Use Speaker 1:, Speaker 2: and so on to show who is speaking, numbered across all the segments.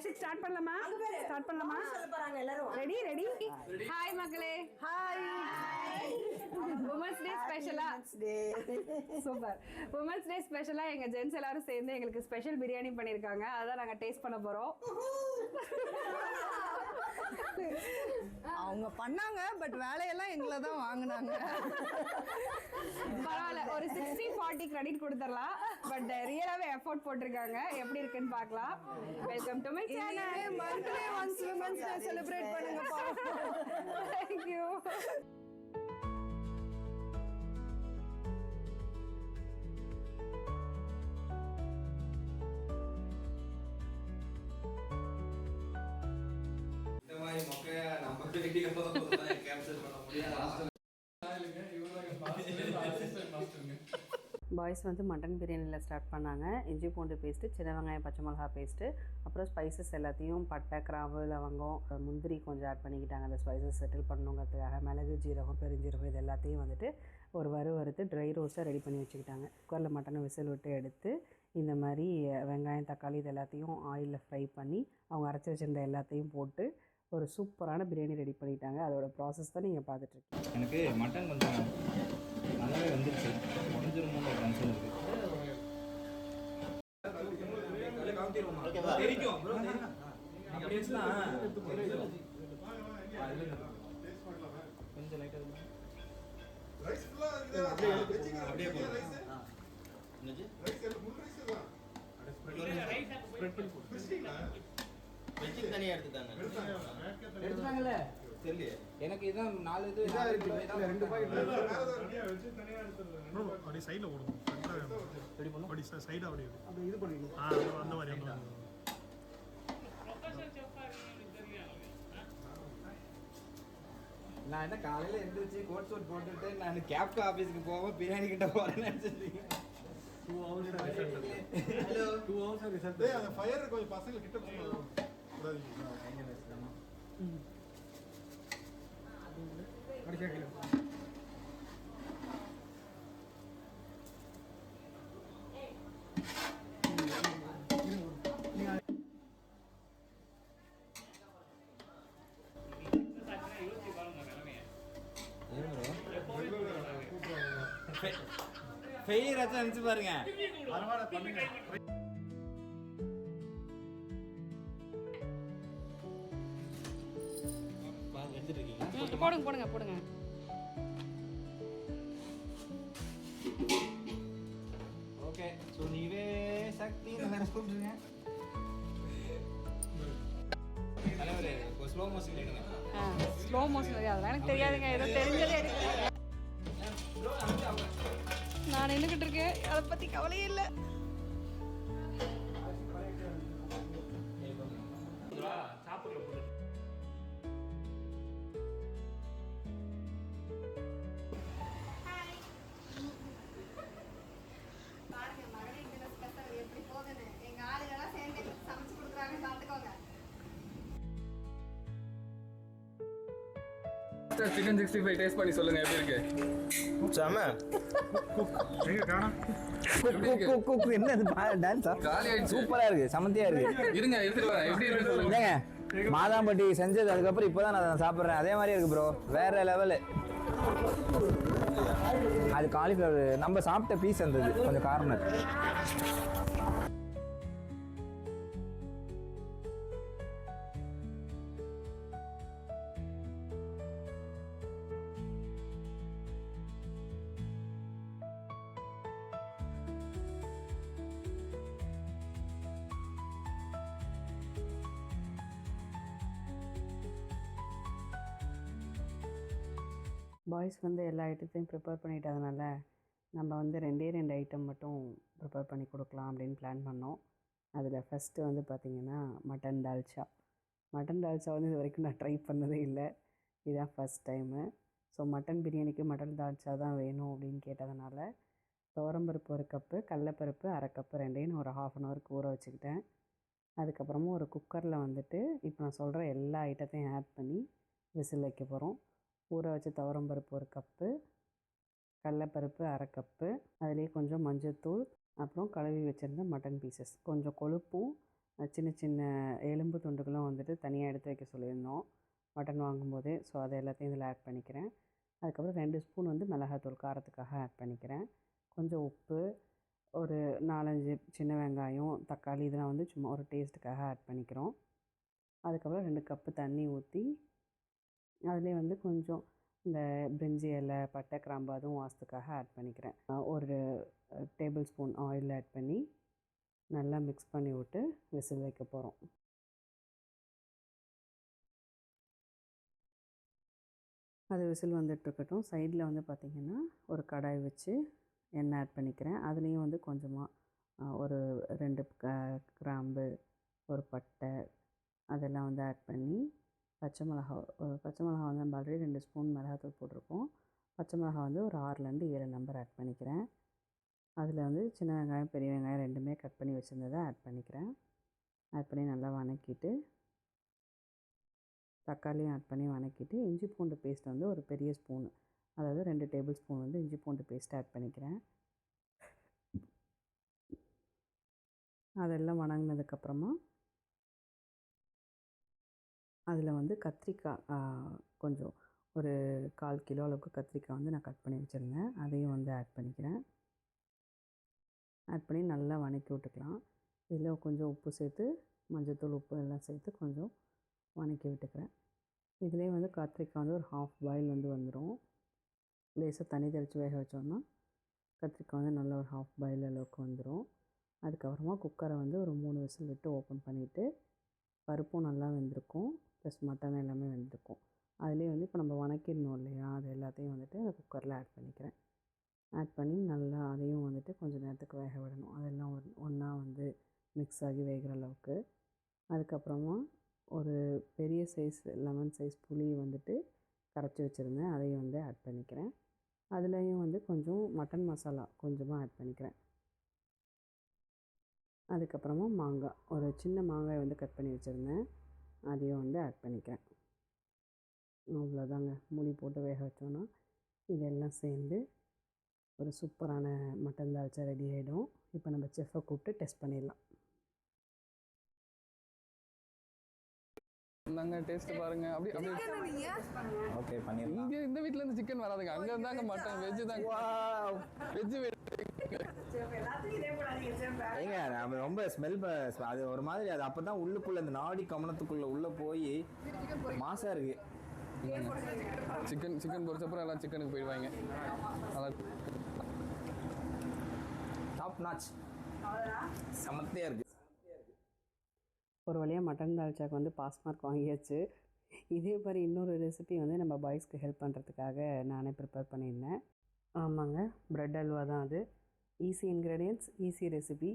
Speaker 1: Dharshik start பண்ணலாமா? Start பண்ணலாமா? Ready ready. Hi மக்களே. ஹாய். உமன்ஸ் டே ஸ்பெஷலா சூப்பர். உமன்ஸ் டே ஸ்பெஷலா எங்க ஜென்ஸ் எல்லாரும் சேர்ந்து எங்களுக்கு ஸ்பெஷல் பிரியாணி பண்ணிருக்காங்க. அதான் நாங்க டேஸ்ட் பண்ண போறோம்.
Speaker 2: அவங்க பண்ணாங்க பட் வேலையெல்லாம் எங்களை தான் வாங்கினாங்க.
Speaker 1: பரவாயில்ல, ஒரு 60-40 கிரெடிட் கொடுத்துடலாம். பட் ரியலாவே எஃபோர்ட் போட்டிருக்காங்க. எப்படி இருக்குன்னு பார்க்கலாம். Welcome to my channel.
Speaker 2: Monthly once women's day celebrate பண்ணுங்கப்பா.
Speaker 1: Thank you. பாய்ஸ் வந்து மட்டன் பிரியாணியில் ஸ்டார்ட் பண்ணாங்க. இஞ்சி பூண்டு பேஸ்ட்டு, சின்ன வெங்காயம், பச்சை மிளகா பேஸ்ட்டு, அப்புறம் ஸ்பைசஸ் எல்லாத்தையும் பட்டை, கிராம்பு, லவங்கம், முந்திரி கொஞ்சம் ஆட் பண்ணிக்கிட்டாங்க. அந்த ஸ்பைசஸ் செட்டில் பண்ணணுங்கிறதுக்காக மிளகு, ஜீரகம், பெருஞ்சீரகம் இது எல்லாத்தையும் வந்துட்டு ஒரு வறுத்து ட்ரை ரோஸ்ட்டாக ரெடி பண்ணி வச்சுக்கிட்டாங்க. குக்கரில் மட்டனை விசில் விட்டு எடுத்து இந்த மாதிரி வெங்காயம், தக்காளி இது எல்லாத்தையும் ஆயிலில் ஃப்ரை பண்ணி அவங்க அரைச்சி வச்சுருந்த எல்லாத்தையும் போட்டு ஒரு சூப்பரான பிரியாணி ரெடி பண்ணிட்டாங்க. அதோட ப்ராசஸ் தான் நீங்கள் பார்த்துட்ருக்கீங்க.
Speaker 3: எனக்கு மட்டன் கொஞ்சம் நல்லாவே வந்துருச்சு. முடிஞ்சிருமோன்னு ஒரு கன்சர்ன் இருக்குது. கொஞ்சம் லைட்டாக
Speaker 4: தனியாக எடுத்துட்டாங்கல்ல தெரியல.
Speaker 3: எனக்கு இதான் 4 இது 2 பாக்கெட்
Speaker 5: அப்படியே சைடுல போடுங்க. ரெடி பண்ணு. அப்படி சைடு அப்படியே இது பண்ணிடுங்க. அந்த மாதிரி
Speaker 3: நான் என்ன காலையில் எழுந்திரிச்சு கோட் சூட் போட்டுட்டு நான் கேப்கா ஆஃபீஸுக்கு போவேன் பிரியாணி கிட்ட போகிறேன்னு நினச்சிருக்கீங்க.
Speaker 5: 2 hours
Speaker 3: ஹலோ
Speaker 5: 2 hours ரிசல்ட். அந்த ஃபயர் கொஞ்சம் பசங்க கிட்ட போகணும்.
Speaker 3: ஃபெயிலியர் ஆச்சு நினச்சி பாருங்க.
Speaker 1: போடுங்க போடுங்க போடுங்க.
Speaker 3: ஓகே ஸோ நீவே சக்தி கூப்பிட்டுருங்க. தலைவர் ஸ்லோ மோஷன் எடுங்க.
Speaker 1: ஸ்லோ மோஷன் அதெல்லாம் எனக்கு தெரியாதுங்க. ஏதோ தெரிஞ்சதே எடுக்கிறேன். நான் நின்றுக்கிட்டு இருக்கேன். அதை பற்றி கவலையே இல்லை.
Speaker 6: சிக்கன் 65 டேஸ்ட் பண்ணி சொல்லுங்க எப்படி இருக்கு.
Speaker 4: சாம
Speaker 5: எங்க காணா
Speaker 3: குக் என்ன டான்ஸா
Speaker 6: காலி ஆயிடுச்சு.
Speaker 3: சூப்பரா இருக்கு, சமந்தியா இருக்கு.
Speaker 6: இருங்க எடுத்துட்டு வரேன். எப்படி இருக்கு சொல்லுங்க.
Speaker 3: இல்லைங்க மாதாம்பட்டி செஞ்சது அதுக்கப்புறம் இப்போதான் நான் சாப்பிட்றேன். அதே மாதிரி இருக்கு ப்ரோ, வேற லெவலு. அது காலிஃப்ளவர் நம்ம சாப்பிட்ட பீஸ் இருந்தது கொஞ்சம் கார்னர்.
Speaker 1: பாய்ஸ் வந்து எல்லா ஐட்டத்தையும் ப்ரிப்பேர் பண்ணிட்டதுனால நம்ம வந்து 2 ஐட்டம் மட்டும் ப்ரிப்பேர் பண்ணி கொடுக்கலாம் அப்படின்னு பிளான் பண்ணோம். அதில் ஃபஸ்ட்டு வந்து பார்த்திங்கன்னா மட்டன் தால்ச்சா. மட்டன் தால்ச்சா வந்து இது வரைக்கும் நான் ட்ரை பண்ணதே இல்லை. இதுதான் ஃபஸ்ட் டைமு. ஸோ மட்டன் பிரியாணிக்கு மட்டன் தால்ச்சா தான் வேணும் அப்படின்னு கேட்டதுனால துவரம்பருப்பு 1 கப்பு, கடலப்பருப்பு 1/2 கப்பு ரெண்டையும் ஒரு 1/2 hour ஊற வச்சுக்கிட்டேன். அதுக்கப்புறமா ஒரு குக்கரில் வந்துட்டு இப்போ நான் சொல்கிற எல்லா ஐட்டத்தையும் ஆட் பண்ணி விசில் வைக்க போகிறோம். ஊற வச்ச துவரம்பருப்பு 1 கப்பு, கடலப்பருப்பு 1/2 கப்பு, அதிலே கொஞ்சம் மஞ்சத்தூள், அப்புறம் கழுவி வச்சுருந்த மட்டன் பீசஸ், கொஞ்சம் கொழுப்பும் சின்ன சின்ன எலும்பு துண்டுகளும் வந்துட்டு தனியாக எடுத்து வைக்க சொல்லியிருந்தோம் மட்டன் வாங்கும்போதே. ஸோ அது எல்லாத்தையும் இதில் ஆட் பண்ணிக்கிறேன். அதுக்கப்புறம் 2 ஸ்பூன் வந்து மிளகாத்தூள் காரத்துக்காக ஆட் பண்ணிக்கிறேன். கொஞ்சம் உப்பு, ஒரு 4-5 சின்ன வெங்காயம், தக்காளி இதெல்லாம் வந்து சும்மா ஒரு டேஸ்ட்டுக்காக ஆட் பண்ணிக்கிறோம். அதுக்கப்புறம் 2 கப்பு தண்ணி ஊற்றி அதிலே வந்து கொஞ்சம் இந்த பிரிஞ்சி இலை, பட்டை, கிராம்பு அதுவும் வாசத்துக்காக ஆட் பண்ணிக்கிறேன். ஒரு டேபிள் ஸ்பூன் ஆயில் ஆட் பண்ணி நல்லா மிக்ஸ் பண்ணி விட்டு விசில் வைக்க போகிறோம். அது விசில் வந்துட்டுருக்கட்டும். சைடில் வந்து பார்த்திங்கன்னா ஒரு கடாய் வச்சு எண்ணெய் ஆட் பண்ணிக்கிறேன். அதுலேயும் வந்து கொஞ்சமாக ஒரு 2 கிராம்பு, ஒரு பட்டை அதெல்லாம் வந்து ஆட் பண்ணி பச்சை மிளகா வந்து நம்ம ஆல்ரெடி 2 ஸ்பூன் மிளகாத்தூள் போட்டிருக்கோம். பச்சை மிளகா வந்து ஒரு 6லேருந்து 7 நம்பர் ஆட் பண்ணிக்கிறேன். அதில் வந்து சின்ன வெங்காயம், பெரிய வெங்காயம் 2மே கட் பண்ணி வச்சுருந்ததை ஆட் பண்ணிக்கிறேன். ஆட் பண்ணி நல்லா வதக்கிட்டு தக்காளியும் ஆட் பண்ணி வதக்கிட்டு இஞ்சி பூண்டு பேஸ்ட் வந்து ஒரு பெரிய ஸ்பூன், அதாவது 2 டேபிள் ஸ்பூன் வந்து இஞ்சி பூண்டு பேஸ்ட் ஆட் பண்ணிக்கிறேன். அதெல்லாம் வதங்கினதுக்கப்புறமா அதில் வந்து கத்திரிக்காய் கொஞ்சம் ஒரு 1/4 கிலோ அளவுக்கு கத்திரிக்காய் வந்து நான் கட் பண்ணி வச்சுருந்தேன். அதையும் வந்து ஆட் பண்ணிக்கிறேன். ஆட் பண்ணி நல்லா வதக்கி விட்டுக்கலாம். இதில் கொஞ்சம் உப்பு சேர்த்து, மஞ்சள்தூள், உப்பு எல்லாம் சேர்த்து கொஞ்சம் வதக்கி விட்டுக்கிறேன். இதிலே வந்து கத்திரிக்காய் வந்து ஒரு ஹாஃப் பாயில் வந்து வந்துடும். லேசாக தண்ணி தெளித்து வேக வச்சோம்னா கத்திரிக்காய் வந்து நல்ல ஒரு ஹாஃப் பாயில் அளவுக்கு வந்துடும். அதுக்கப்புறமா குக்கரை வந்து ஒரு 3 விசில் விட்டு ஓப்பன் பண்ணிவிட்டு பருப்பும் நல்லா வெந்திருக்கும், ப்ளஸ் மட்டன் எல்லாமே வெந்திருக்கும். அதிலே வந்து இப்போ நம்ம வதக்கிடணும் இல்லையா, அது எல்லாத்தையும் வந்துட்டு அந்த குக்கரில் ஆட் பண்ணிக்கிறேன். ஆட் பண்ணி நல்லா அதையும் வந்துட்டு கொஞ்சம் நேரத்துக்கு வேக விடணும். அதெல்லாம் ஒன்றா வந்து மிக்ஸ் ஆகி வேகிற அளவுக்கு. அதுக்கப்புறமா ஒரு பெரிய சைஸ் லெமன் சைஸ் புளி வந்துட்டு கரைச்சி வச்சுருந்தேன், அதையும் வந்து ஆட் பண்ணிக்கிறேன். அதுலேயும் வந்து கொஞ்சம் மட்டன் மசாலா கொஞ்சமாக ஆட் பண்ணிக்கிறேன். அதுக்கப்புறமா மாங்காய், ஒரு சின்ன மாங்காய் வந்து கட் பண்ணி வச்சுருந்தேன், அதையும் வந்து ஆட் பண்ணிக்கிறேன். அவ்வளோதாங்க, மூடி போட்டு வேக வச்சோன்னா இதெல்லாம் சேர்ந்து ஒரு சூப்பரான மட்டன் தால்ச்சா ரெடி ஆகிடும். இப்போ நம்ம செஃப்பை கூப்பிட்டு டெஸ்ட் பண்ணிடலாம்.
Speaker 6: நாங்க டேஸ்ட் பாருங்க. அப்படி அப்படி
Speaker 4: ஓகே பண்ணிடலாம்.
Speaker 6: இங்க இந்த வீட்ல இருந்து சிக்கன் வராதுங்க, அங்க இருந்தாங்க மட்டன், வெஜ் தாங்க. வெஜ்
Speaker 4: ஏங்க நம்ம ரொம்ப ஸ்மெல் அது ஒரு மாதிரி, அது அப்பதான் உள்ளுக்குள்ள இந்த நாடி கமனத்துக்குள்ள உள்ள போய் மாசா இருக்கு.
Speaker 6: சிக்கன் பொரிச்சப்பறம் எல்லாம் சிக்கனுக்கு போயிடுவாங்க. அதான்
Speaker 4: டாப் நாச், சமத்தையா இருக்கு.
Speaker 1: ஒரு வழியாக மட்டன் தால்ச்சாக்கு வந்து பாஸ் மார்க் வாங்கியாச்சு. இதே மாதிரி இன்னொரு ரெசிபி வந்து நம்ம பாய்ஸ்க்கு ஹெல்ப் பண்ணுறதுக்காக நானே ப்ரிப்பேர் பண்ணியிருந்தேன். ஆமாங்க, ப்ரெட் அல்வா தான் அது. ஈஸி இன்க்ரீடியன்ட்ஸ், ஈஸி ரெசிபி,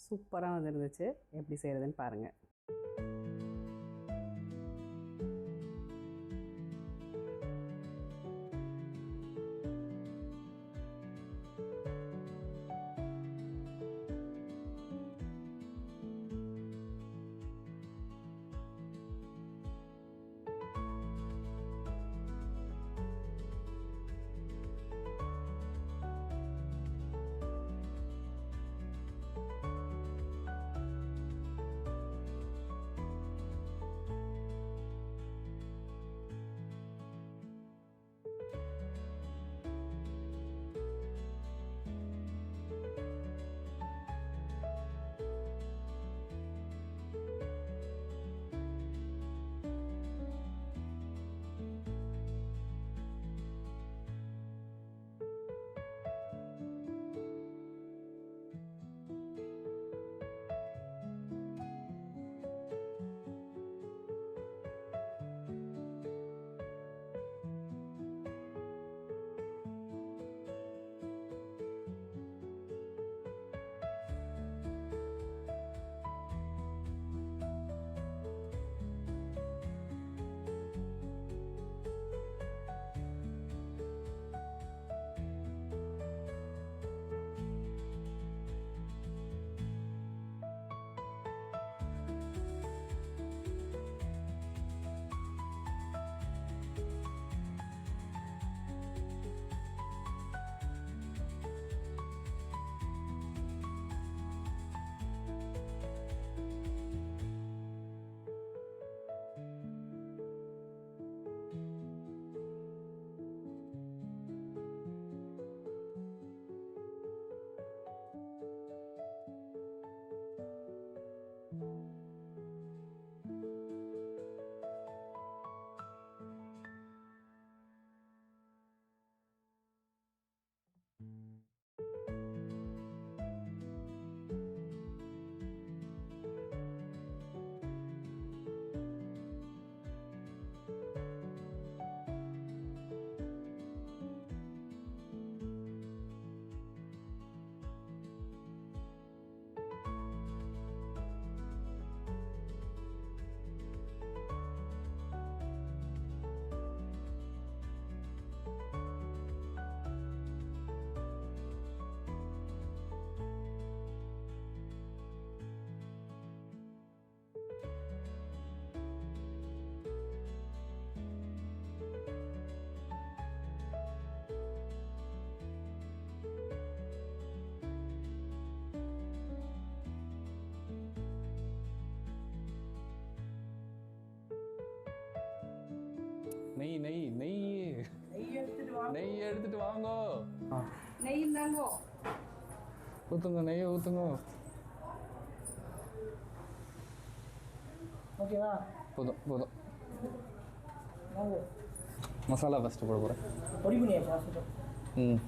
Speaker 1: சூப்பராக வந்துருந்துச்சு. எப்படி செய்கிறதுன்னு பாருங்கள்.
Speaker 6: நெய் நெய் நெய் நெய் எடுத்துட்டு வாங்கோ.
Speaker 2: நெய் இருந்தாங்கோ.
Speaker 6: ஊற்றுங்க, நெய்யை ஊற்றுங்க.
Speaker 2: ஓகேவா?
Speaker 6: போதும் போதும். மசாலா ஃபஸ்ட்டு போட போகிறேன்.
Speaker 2: பொடி பண்ணியாச்சா?
Speaker 6: ம்,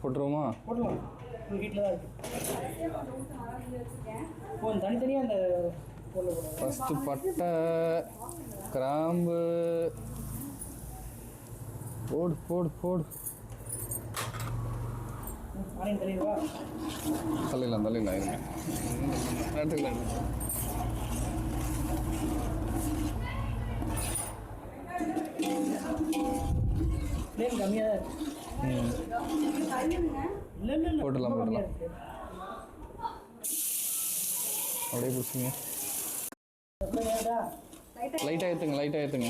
Speaker 6: போட்டுருவோமா?
Speaker 2: போடலாம். உங்கள் வீட்டில் தான் இருக்குது. தனித்தனியாக அந்த
Speaker 6: ஃபஸ்ட்டு பட்டை, கிராம்பு போடு போடு போடு. தள்ளிடலாம் தள்ளிடலாம் இருங்க, எடுத்துக்கலாம்.
Speaker 2: கம்மியாக
Speaker 6: போட்டுடலாம் போட்டுடலாம். அப்படியே பிடிச்சிங்க. லைட்டாக ஏற்றுங்க, லைட்டாக ஏற்றுங்க.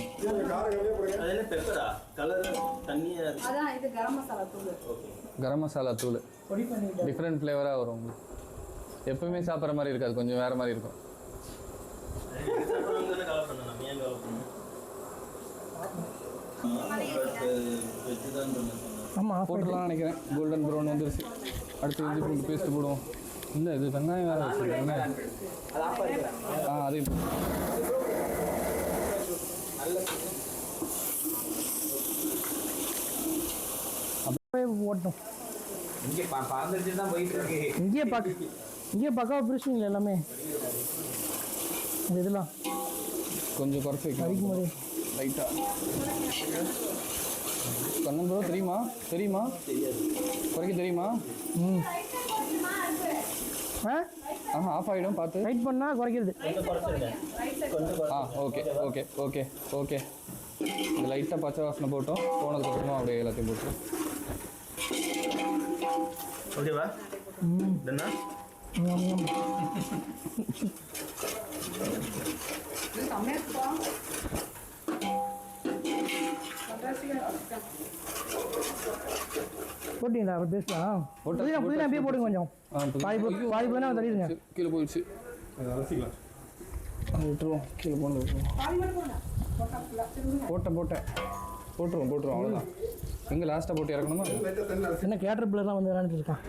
Speaker 2: அதான் இது கரம் மசாலா தூள்.
Speaker 6: கரம் மசாலா தூள் டிஃப்ரெண்ட் ஃப்ளேவராக வரும் உங்களுக்கு. எப்பவுமே சாப்பிட்ற மாதிரி இருக்காது, கொஞ்சம் வேறு மாதிரி இருக்கும்.
Speaker 2: ஆமாம்
Speaker 6: போட்டுடலாம் நினைக்கிறேன். கோல்டன் ப்ரௌன் வந்துருச்சு. அடுத்து இஞ்சி பூண்டு பேஸ்ட்டு போடுவோம். இல்லை இது வெங்காயம் வேறு வச்சுருக்கேன். அதையும்
Speaker 2: ஓட்டணும்.
Speaker 3: இங்கே பறந்துட்டு தான் போயிட்டு இருக்கு.
Speaker 2: இங்கே பக்காவாக பிரிச்சுங்களா எல்லாமே இதெல்லாம்
Speaker 6: கொஞ்சம் குறைச்சி வைக்கும்
Speaker 2: போது
Speaker 6: லைட்டாக. கண்ணன் ப்ரோ தெரியுமா? குறைக்க தெரியுமா? ஆஹா, ஆஃப் ஆகிடும், பார்த்து
Speaker 2: ரைட் பண்ணால் குறைக்கிறது.
Speaker 6: Okay okay okay okay. இது லைட்டாக பச்சை வாசனை போட்டோம், போனதுக்கப்புறமா அப்படியே எல்லாத்தையும் போட்டோம்.
Speaker 4: ஓகேவா?
Speaker 2: போட்டிங்களா? அப்போ பேசலாம். புதினா அப்படியே போடுங்க கொஞ்சம். பாய் புதினா தள்ளிடுங்க.
Speaker 6: கீழே போயிடுச்சு. விட்டுருவோம், கீழே போட்டு விட்டுருவோம். போட்டுருவோம் அவ்வளோதான். எங்கே லாஸ்ட்டாக போட்டு இறக்கணுமா?
Speaker 2: என்ன கேட்டர் பிள்ளைலாம் வந்து விளையாண்டுட்டு இருக்கான்.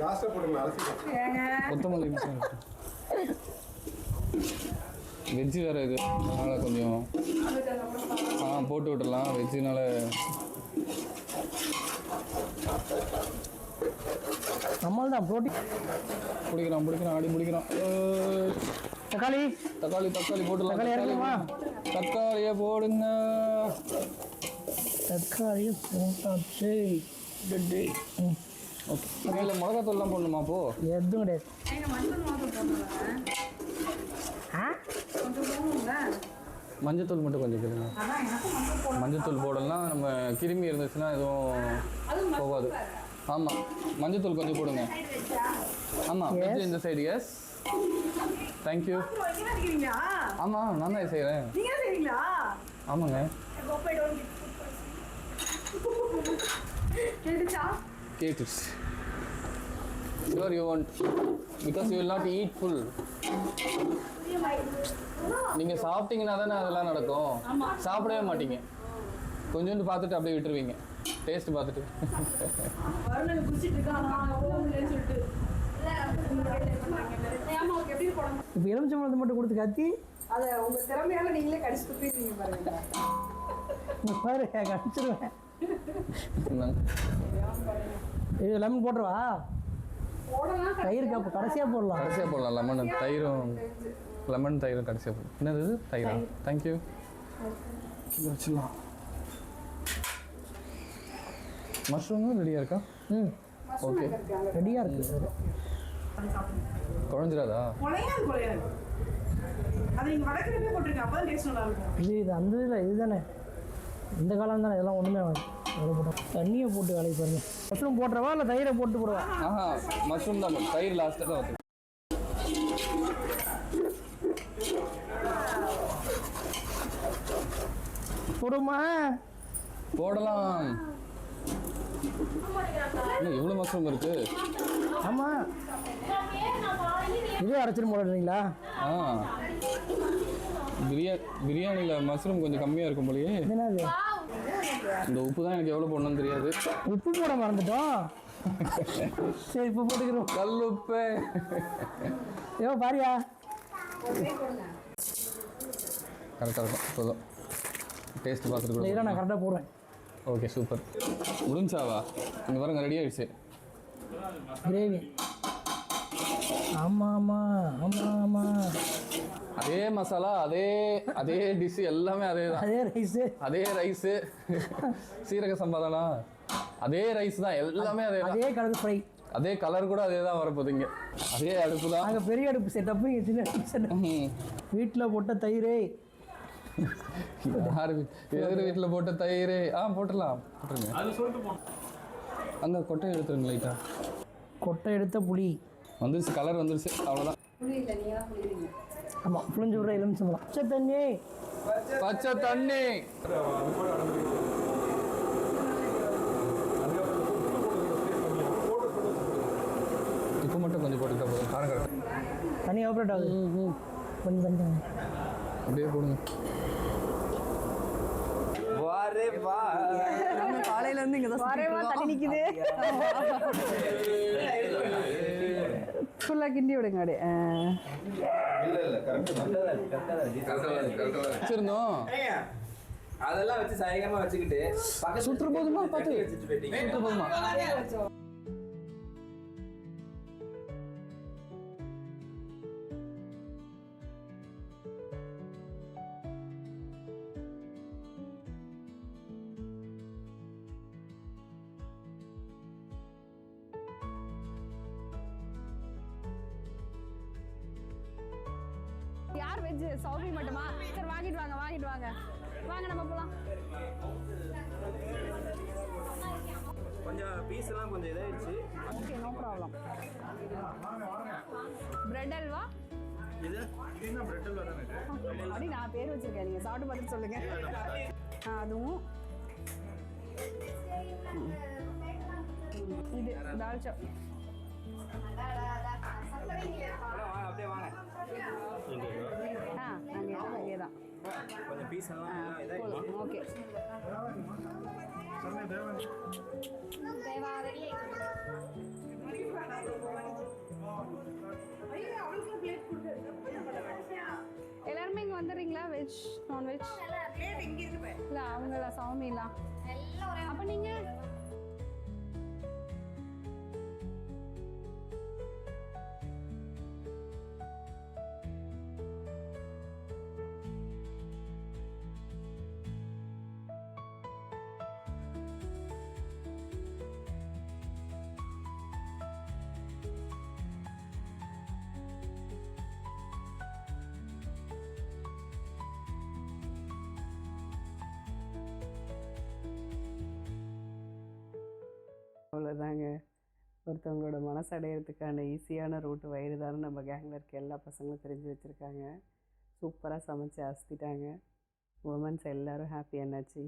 Speaker 6: கொத்தமல்லி வெஜ்ஜு வேறு இது, அதனால் கொஞ்சம் போட்டு விட்டுடலாம். வெஜ்ஜுனால
Speaker 2: நம்மள் தான் ப்ரோட்டீன்.
Speaker 6: பிடிக்கிறான் ஆடி பிடிக்கிறான்.
Speaker 2: தக்காளி
Speaker 6: போட்டுடலாம். தக்காளியை போடுங்க.
Speaker 2: தக்காளியை போட்டாச்சு.
Speaker 6: ஓகே, இதில் மிளகாத்தூள்லாம் போடணுமா?
Speaker 2: எதுவும் கிடையாது.
Speaker 6: மஞ்சத்தூள் மட்டும் கொஞ்சம் கேளுங்க. மஞ்சத்தூள் போடலாம். நம்ம கிருமி இருந்துச்சுன்னா எதுவும் போகாது. ஆமாம், மஞ்சத்தூள் கொஞ்சம் போடுங்க. ஆமாம், வெஜ் இந்த சைடு. S, thank you. ஆமாம், நான் தான் செய்கிறேன். ஆமாங்க, கேட்டுச்சு. Sure you won't, because you will not eat full. நீங்கள் சாப்பிட்டீங்கன்னா தானே அதெல்லாம் நடக்கும். சாப்பிடவே மாட்டீங்க, கொஞ்சோண்டு பார்த்துட்டு அப்படியே விட்டுருவீங்க, டேஸ்ட் பார்த்துட்டு.
Speaker 2: இப்போ எலுமிச்சம்பழத்தை மட்டும் கொடுத்து கத்தி
Speaker 1: அதை உங்கள் திறமையால நீங்களே கடிச்சு துப்பிடுவீங்க பாருங்க.
Speaker 2: பாரு, கடிச்சிருவேன். இது லெமன் போட்டுருவா? தயிர் கப்பு கடைசியாக போடலாம்.
Speaker 6: லெமன் தயிரும் கடைசியாக போடலாம். என்னது இது? தயிரா? தேங்க்யூ. வச்சிடலாம். மஷ்ரூமும் ரெடியாக இருக்கா? ஓகே,
Speaker 2: ரெடியாக இருக்குது.
Speaker 6: குழஞ்சிடாதா?
Speaker 2: இது அந்த இதில் இதுதானே, இந்த காலம் தானே, இதெல்லாம் ஒன்றுமே வேணும். தண்ணியை போட்டு வேலைக்கு பாருங்க. மஷ்ரூம் போட்டுறவா இல்லை தயிரை போட்டு போடுவா?
Speaker 6: ஆஹா, மஷ்ரூம் தான். தயிர் லாஸ்ட்டாக தான் வந்து.
Speaker 2: போடுமா?
Speaker 6: போடலாம். இன்னும் எவ்வளோ மஷ்ரூம் இருக்கு?
Speaker 2: ஆமாம், இதே அரைச்சிட்டு போடுறீங்களா?
Speaker 6: பிரியாணியில் மஷ்ரூம் கொஞ்சம் கம்மியாக இருக்கும் போலயே.
Speaker 2: என்னது?
Speaker 6: இந்த உப்பு தான் எனக்கு எவ்வளோ போடணும்னு தெரியாது.
Speaker 2: உப்பு போட மறந்துட்டோம். சரி இப்போ போட்டுக்கிறோம்.
Speaker 6: கல் உப்பு.
Speaker 2: ஏதோ பாரியா
Speaker 6: கரெக்டாக இருக்கும். இப்போதான் டேஸ்ட் பார்த்துட்டு கூட.
Speaker 2: நான் கரெக்டாக போடுறேன்.
Speaker 6: Okay super. முடிஞ்சாவா? இங்கே பாருங்க ரெடி ஆயிடுச்சு
Speaker 2: கிரேவி. ஆமாம் ஆமாம் ஆமாம் ஆமாம்.
Speaker 6: அதே மசாலா, அதே டிஷ்ஷு எல்லாமே அதே தான்.
Speaker 2: அதே ரைஸு,
Speaker 6: அதே ரைஸு, சீரக சம்பாதானா அதே ரைஸ் தான், எல்லாமே அதே தான்.
Speaker 2: அதே கலர் ஃப்ரை,
Speaker 6: அதே கலர் கூட அதே தான் வரப்போகுதுங்க. அதே அடுப்பு தான்.
Speaker 2: நாங்கள் பெரிய அடுப்பு செட்டப்பு, இங்கே சின்ன அடுப்பு செட்டப். வீட்டில் போட்ட தயிர்.
Speaker 6: யார் எதிர் வீட்டில் போட்ட தயிர்? போட்டுடலாம், போட்டுருங்க. அந்த கொட்டை எடுத்துருங்க லைட்டாக.
Speaker 2: கொட்டை எடுத்த புளி
Speaker 6: வந்துருச்சு, கலர் வந்துருச்சு, அவ்வளோதான்.
Speaker 2: ஆமாம், புளிஞ்சு விட்ற எலுமிச்சம்பழம். பச்சை தண்ணி,
Speaker 6: பச்சை தண்ணி. உப்பு மட்டும் கொஞ்சம் போட்டுக்கிட்டா போதும். காரம் கரெக்ட்.
Speaker 2: தண்ணி ஆப்ரேட் ஆகுது. கொஞ்சம் தண்ணி
Speaker 6: அப்படியே போடுங்க.
Speaker 1: காலையில இருந்து இங்க தான் தண்ணி நிக்குது. ஃபுல்லா கிண்டி விடுங்க அப்படியே.
Speaker 6: வச்சிருந்தோம்
Speaker 4: அதெல்லாம் வச்சு சாயங்கரமா வச்சுக்கிட்டு
Speaker 6: சுற்று போதுமா? பார்த்து சுற்று போதுமா?
Speaker 7: யார் வெஜ்? சௌமி மட்டுமா? சரி வாங்கிட்டு வாங்க, வாங்கிட்டு வாங்க, வாங்க நம்ம போலாம்.
Speaker 4: கொஞ்சம் பீஸ் எல்லாம் கொஞ்சம் இதாயிடுச்சு.
Speaker 7: Okay, no problem. Bread halwa
Speaker 5: இது என்ன பிரெட் அல்வா தானே இது?
Speaker 7: அப்படி நான் பேர் வச்சிருக்கேன், நீங்க சாப்பிட்டு பார்த்துட்டு சொல்லுங்க. அதுவும் இது தால்ச்சா.
Speaker 4: அப்படியே வாங்க.
Speaker 7: அங்கே தான்.
Speaker 4: கொஞ்சம் பீஸ் எல்லாம் இதாயிடுச்சு.
Speaker 7: ஓகே. எல்லாருமே இங்க வந்துடுறீங்களா? வெஜ் நான்வெஜ் இல்ல அவங்கள சௌமிலாம். அப்ப நீங்க
Speaker 1: அவ்வளோதாங்க. ஒருத்தவங்களோட மனசு அடையிறதுக்கான ஈஸியான ரூட்டு வயிறு தானே நம்ம கேங்கில் இருக்க எல்லா பசங்களும் தெரிஞ்சு வச்சுருக்காங்க. சூப்பராக சமைச்சு அசத்திட்டாங்க. உமன்ஸ் எல்லோரும் ஹாப்பி என்னாச்சு.